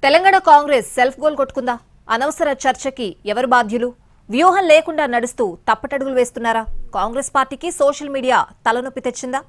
Telangana Congress self goal కొట్టుకుందా? అనవసర చర్చకి ఎవరు బాధ్యులు? వ్యూహం లేకుండా నడుస్తూ తప్పటడుగులు వేస్తున్నారా? కాంగ్రెస్ పార్టీకి సోషల్ మీడియా తలనొప్పి తెచ్చిందా?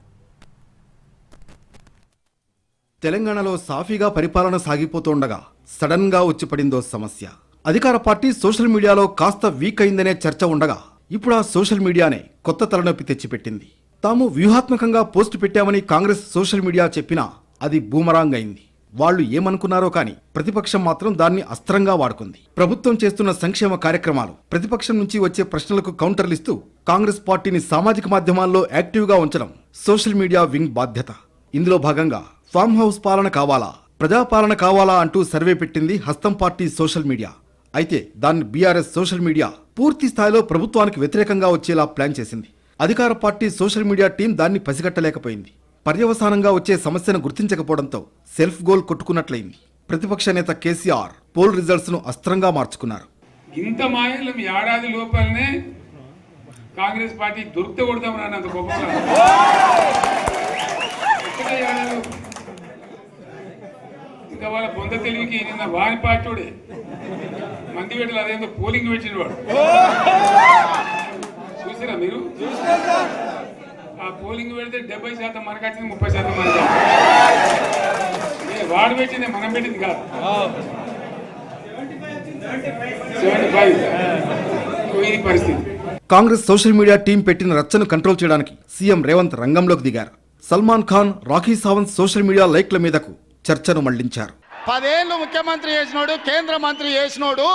తెలంగాణలో సాఫీగా పరిపాలన సాగిపోతుండగా సడన్ గా వచ్చిపడిందో సమస్య. అధికార పార్టీ సోషల్ మీడియాలో కాస్త వీక్ అయిందనే చర్చ ఉండగా ఇప్పుడు ఆ సోషల్ మీడియానే కొత్త తలనొప్పి తెచ్చిపెట్టింది. తాము వ్యూహాత్మకంగా పోస్టు పెట్టామని కాంగ్రెస్ సోషల్ మీడియా చెప్పినా అది బూమరాంగ్ అయింది. వాళ్లు ఏమనుకున్నారో కానీ ప్రతిపక్షం మాత్రం దాన్ని అస్త్రంగా వాడుకుంది. ప్రభుత్వం చేస్తున్న సంక్షేమ కార్యక్రమాలు, ప్రతిపక్షం నుంచి వచ్చే ప్రశ్నలకు కౌంటర్లిస్తూ కాంగ్రెస్ పార్టీని సామాజిక మాధ్యమాల్లో యాక్టివ్గా ఉంచడం సోషల్ మీడియా వింగ్ బాధ్యత. ఇందులో భాగంగా ఫామ్ హౌస్ పాలన కావాలా, ప్రజాపాలన కావాలా అంటూ సర్వే పెట్టింది హస్తం పార్టీ సోషల్ మీడియా. అయితే దాన్ని బీఆర్ఎస్ సోషల్ మీడియా పూర్తి స్థాయిలో ప్రభుత్వానికి వ్యతిరేకంగా వచ్చేలా ప్లాన్ చేసింది. అధికార పార్టీ సోషల్ మీడియా టీం దాన్ని పసిగట్టలేకపోయింది. పర్యవసానంగా వచ్చే సమస్యను గుర్తించకపోవడంతో సెల్ఫ్ గోల్ కొట్టుకున్నట్లయింది. ప్రతిపక్ష నేత కేసీఆర్ పోల్ రిజల్ట్స్ ను అస్త్రంగా మార్చుకున్నారు. ఇంత మాయలం ఏడాది లోపలనే కాంగ్రెస్ పార్టీ దొరికితే కొడతామని అంత గొప్పగా ఇంకా వాళ్ళ బొంద తెలివికి నిన్న వారి పార్టీడే మంది పెట్టలు అదేందో పోలింగ్ పెట్టిన వాడు చూసారా మీరు? ఆ పోలింగ్ పెడితే 70% మనకు వచ్చింది, 30% మనకి. వాడు పెట్టింది, మనం పెట్టింది కాదు. 75 ఇది పరిస్థితి. కాంగ్రెస్ సోషల్ మీడియా టీం పెట్టిన రచ్చను కంట్రోల్ చేయడానికి సీఎం రేవంత్ రంగంలోకి దిగారు. సల్మాన్ ఖాన్, రాఖీ సావంత్ సోషల్ మీడియా లైక్ల మీదకు చర్చను మళ్లించారు. 10 ఏళ్ళు ముఖ్యమంత్రి చేసినోడు, కేంద్ర మంత్రి చేసినోడు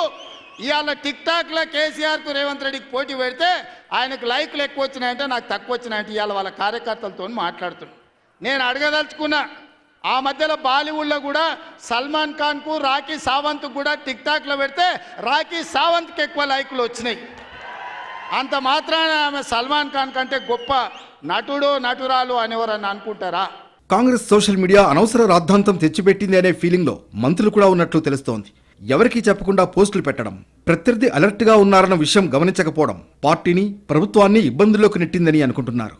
ఇవాళ టిక్ టాక్ లో కేసీఆర్ కు రేవంత్ రెడ్డికి పోటీ పెడితే ఆయనకు లైక్లు ఎక్కువ వచ్చినాయంటే నాకు తక్కువ వచ్చినాయంటే ఇవాళ వాళ్ళ కార్యకర్తలతో మాట్లాడుతున్నాను. నేను అడగదలుచుకున్నా, ఆ మధ్యలో బాలీవుడ్లో కూడా సల్మాన్ ఖాన్ కు, రాఖీ సావంత్ కూడా టిక్ టాక్ లో పెడితే రాఖీ సావంత్కి ఎక్కువ లైకులు వచ్చినాయి. అంత మాత్రాన ఆమె సల్మాన్ ఖాన్ కంటే గొప్ప నటుడు, నటురాలు అనేవారని అనుకుంటారా? కాంగ్రెస్ సోషల్ మీడియా అనవసర రాద్ధాంతం తెచ్చిపెట్టింది అనే ఫీలింగ్ లో మంత్రులు కూడా ఉన్నట్లు తెలుస్తోంది. ఎవరికీ చెప్పకుండా పోస్టులు పెట్టడం, ప్రత్యర్థి అలర్ట్ గా ఉన్నారన్న విషయం గమనించకపోవడం పార్టీని, ప్రభుత్వాన్ని ఇబ్బందుల్లోకి నెట్టిందని అనుకుంటున్నారు.